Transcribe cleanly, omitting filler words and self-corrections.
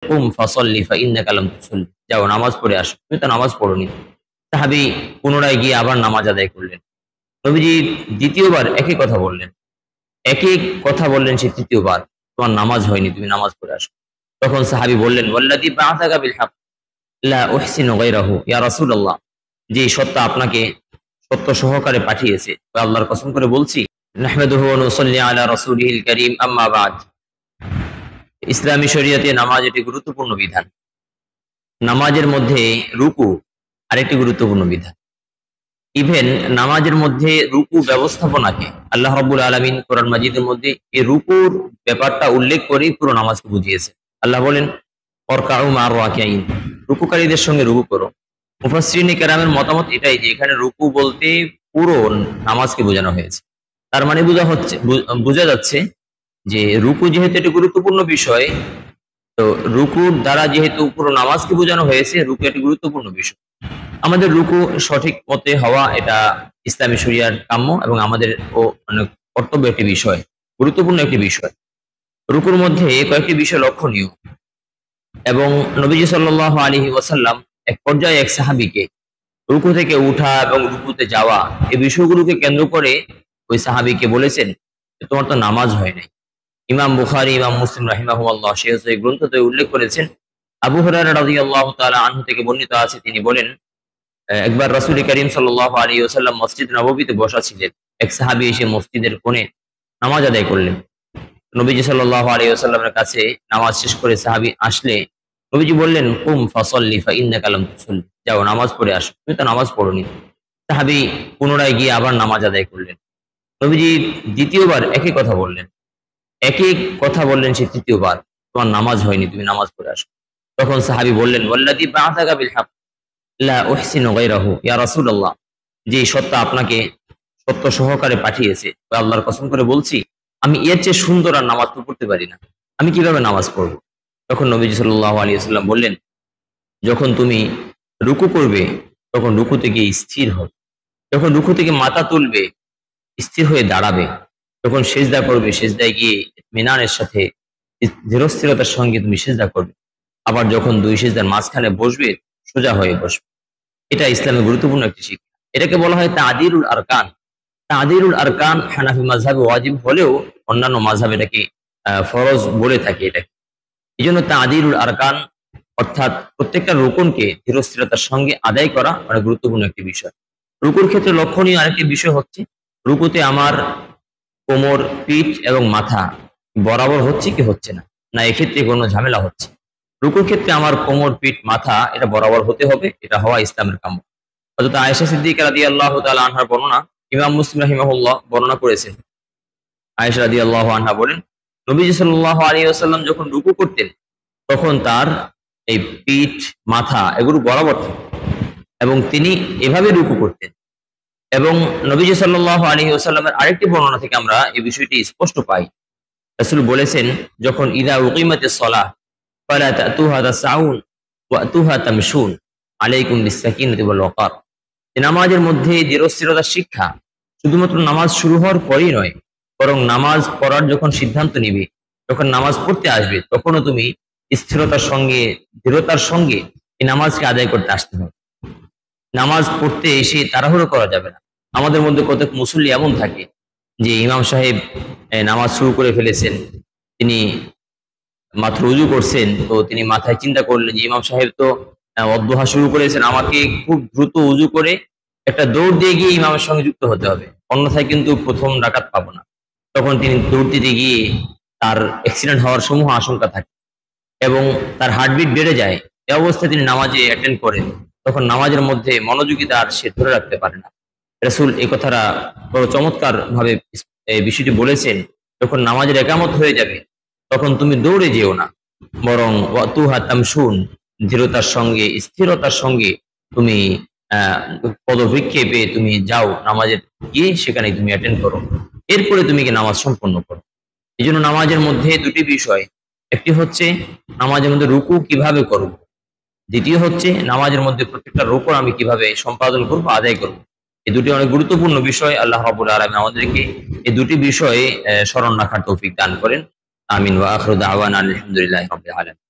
কুম ফাসাল্লি ফাইন্নাকা লাম তুসাল্লি, যাও নামাজ পড়ে আসো, তুমি তো নামাজ পড়োনি। সাহাবী পুনরায় গিয়ে আবার নামাজ আদায় করলেন। নবীজি দ্বিতীয়বার একই কথা বললেন, একই কথা বললেন সে তৃতীয়বার, তোমার নামাজ হয়নি, তুমি নামাজ পড়ে আসো। তখন সাহাবী বললেন, ওয়াল্লাযী বা'আসাকা বিল হক লা উহসিনু গায়রাহু, ইয়া রাসূলুল্লাহ, যে সত্তা আপনাকে সত্য সহকারে পাঠিয়েছে, আল্লাহর কসম করে বলছি, নাহমাদুহু ওয়া নুসাল্লি আলা রাসূলিহিল কারীম, আম্মা বা'দ। ইসলামী শরীয়তে নামাজ একটি গুরুত্বপূর্ণ বিধান। নামাজের মধ্যে রুকু আরেকটি গুরুত্বপূর্ণ বিধান। ইভেন নামাজের মধ্যে রুকু ব্যবস্থাপনাকে আল্লাহ রাব্বুল আলামিন কোরআন মাজিদের মধ্যে এই রুকুর ব্যাপারটা উল্লেখ করে পুরো নামাজকে বুঝিয়েছে। আল্লাহ বলেন, ওয়ারকাউ মা'র রাকিঈন, রুকুকারীদের সঙ্গে রুকু করো। মুফাসসিরিনে কেরামের মতামত এটাই যে এখানে রুকু বলতে পুরো নামাজকে বোঝানো হয়েছে। তার মানে বোঝা যাচ্ছে যে রুকু যেহেতু একটি গুরুত্বপূর্ণ বিষয়, তো রুকুর দ্বারা যেহেতু পুরো নামাজকে বোঝানো হয়েছে, রুকু একটি গুরুত্বপূর্ণ বিষয়। আমাদের রুকু সঠিক মতে হওয়া এটা ইসলামী শরিয়ার কাম্য এবং আমাদের মানে কর্তব্য একটি বিষয়, গুরুত্বপূর্ণ একটি বিষয়। রুকুর মধ্যে কয়েকটি বিষয় লক্ষণীয় এবং নবীজি সাল্লাল্লাহু আলাইহি ওয়াসাল্লাম এক পর্যায়ে এক সাহাবীকে রুকু থেকে উঠা এবং রুকুতে যাওয়া এই বিষয়গুলোকে কেন্দ্র করে ওই সাহাবীকে বলেছেন যে তোমার তো নামাজ হয় নাই। ইমাম বুখারী, ইমাম মুসলিম রাহিমাহুল্লাহ সেই গ্রন্থতে উল্লেখ করেছেন, আবু হুরায়রা রাদিয়াল্লাহু তাআলা আনহু থেকে বর্ণিত আছে, তিনি বলেন, একবার রাসূল করিম সাল্লাল্লাহু আলাইহি ওয়াসাল্লাম মসজিদ নববীতে বসা ছিলেন। এক সাহাবী এসে মসজিদের কোণে নামাজ আদায় করলেন। নবীজি সাল্লাল্লাহু আলাইহি ওয়াসাল্লামের কাছে নামাজ শেষ করে সাহাবী আসলে নবীজি বললেন, কুম ফাসাল্লি ফাইন্নাকা লাম তুসাল্লি, যাও নামাজ পড়ে আসো, তুমি তো নামাজ পড়োনি। সাহাবী পুনরায় গিয়ে আবার নামাজ আদায় করলেন। নবীজি দ্বিতীয়বার একই কথা বললেন, একই কথা বললেন সে তৃতীয়বার, তোমার নামাজ হয়নি, তুমি নামাজ পড়ে আসো। তখন সাহাবী বললেন, ওয়াল্লাযী বা'আসাকা বিল হক লা উহসিনু গায়রাহু, ইয়া রাসূলুল্লাহ, যে সত্তা আপনাকে সত্য সহকারে পাঠিয়েছে, আল্লাহর কসম করে বলছি, আমি এর চেয়ে সুন্দর আর নামাজ তো পড়তে পারি না, আমি কিভাবে নামাজ পড়ব? তখন নবীজি সাল্লাল্লাহু আলাইহি ওয়াসাল্লাম বললেন, যখন তুমি রুকু করবে তখন রুকু থেকে স্থির হবে, যখন রুকু থেকে মাথা তুলবে স্থির হয়ে দাঁড়াবে, যখন সেজদা করবে সেজদায় গিয়ে মিনানের সাথে ধীরস্থিরতার সঙ্গে তুমি সেজদা করবে, আবার যখন দুই সেজদার মাঝখানে বসবে সোজা হয়ে বসবে। এটা ইসলামের গুরুত্বপূর্ণ একটি শিক্ষা। এটাকে বলা হয় তা'দীলুল আরকান। তা'দীলুল আরকান হানাফি মাযহাবে ওয়াজিব হলেও অন্যান্য মাযহাব এটাকে ফরজ বলে থাকে। এটাকে এইজন্য তা'দীলুল আরকান অর্থাৎ প্রত্যেকটা রুকুনকে ধীরস্থিরতার সঙ্গে আদায় করা অনেক গুরুত্বপূর্ণ একটি বিষয়। রুকুর ক্ষেত্রে লক্ষণীয় আরেকটি বিষয় হচ্ছে, রুকুতে আমার কোমর, পিঠ এবং মাথা বরাবর হচ্ছে কি হচ্ছে না, না এক্ষেত্রে কোনো ঝামেলা হচ্ছে। রুকুর ক্ষেত্রে আমার কোমর, পিঠ, মাথা এটা বরাবর হতে হবে, এটা হওয়া ইসলামের কাম্য। হযরত আয়েশা সিদ্দিকা রাদিয়াল্লাহু তাআলা আনহার বর্ণনা ইমাম মুসলিম রাহিমাহুল্লাহ বর্ণনা করেছেন। আয়েশা রাদিয়াল্লাহু আনহা বলেন, নবীজি সাল্লাল্লাহু আলাইহি ওয়াসাল্লাম যখন রুকু করতেন তখন তার এই পিঠ, মাথা এগুলো বরাবর থাকত এবং তিনি এভাবে রুকু করতেন। এবং নবীজি সাল্লাল্লাহু আলাইহি ওয়াসাল্লামের আরেকটি বর্ণনা থেকে আমরা এই বিষয়টি স্পষ্ট পাই। রাসূল বলেছেন, যখন ইযা উকিমাতিস সালাহ ফালা তা'তুহা তাসআউন ওয়া আতুহা তামশুন আলাইকুম বিস-সাকিনাতি ওয়াল ওয়াকার, নামাজের মধ্যে ধীরস্থিরতার শিক্ষা শুধুমাত্র নামাজ শুরু হওয়ার পরেই নয়, বরং নামাজ পড়ার যখন সিদ্ধান্ত নিবে, যখন নামাজ পড়তে আসবে, তখনও তুমি স্থিরতার সঙ্গে, দৃঢ়তার সঙ্গে এই নামাজকে আদায় করতে আসতে হবে। নামাজ পড়তে এসে তাড়াহুড়ো করা যাবে না। আমাদের মধ্যে কতক মুসল্লি এমন থাকে যে ইমাম সাহেব নামাজ শুরু করে ফেলেছেন, তিনি মাত্র উজু করছেন, তো তিনি মাথায় চিন্তা করলেন যে ইমাম সাহেব তো অদ্দুহা শুরু করেছেন, আমাকে খুব দ্রুত উজু করে একটা দৌড় দিয়ে গিয়ে ইমামের সঙ্গে যুক্ত হতে হবে, অন্যথায় কিন্তু প্রথম রাকাত পাবো না। তখন তিনি দৌড় দিতে গিয়ে তার অ্যাক্সিডেন্ট হওয়ার সমূহ আশঙ্কা থাকে এবং তার হার্টবিট বেড়ে যায়। এই অবস্থায় তিনি নামাজে অ্যাটেন্ড করেন, তখন নামাজের মধ্যে মনোযোগিতা আর সে ধরে রাখতে পারে না। রাসূল এই কথাটা বড় চমৎকার ভাবে এই বিষয়টি বলেছেন, যখন নামাজের একামত হয়ে যাবে তখন তুমি দৌড়ে যেও না, বরং ওয়াতুহা তামশুন, দৃঢ়তার সঙ্গে, স্থিরতার সঙ্গে তুমি পদভিক্ষেপে তুমি যাও নামাজে গিয়ে সেখানে তুমি অ্যাটেন্ড করো, এরপরে তুমি কি নামাজ সম্পন্ন করো। এই জন্য নামাজের মধ্যে দুটি বিষয়, একটি হচ্ছে নামাজের মধ্যে রুকু কিভাবে করব, দ্বিতীয় হচ্ছে নামাজের মধ্যে প্রত্যেকটা রুকু আমি কিভাবে সম্পাদন করব, আদায় করব। এই দুটি অনেক গুরুত্বপূর্ণ বিষয়। আল্লাহ রাব্বুল আলামিন আমাদেরকে এই দুটি বিষয়ে স্মরণ রাখার তৌফিক দান করেন। আমিন ওয়া আখিরু দাওয়ানা আলহামদুলিল্লাহি রাব্বিল আলামিন।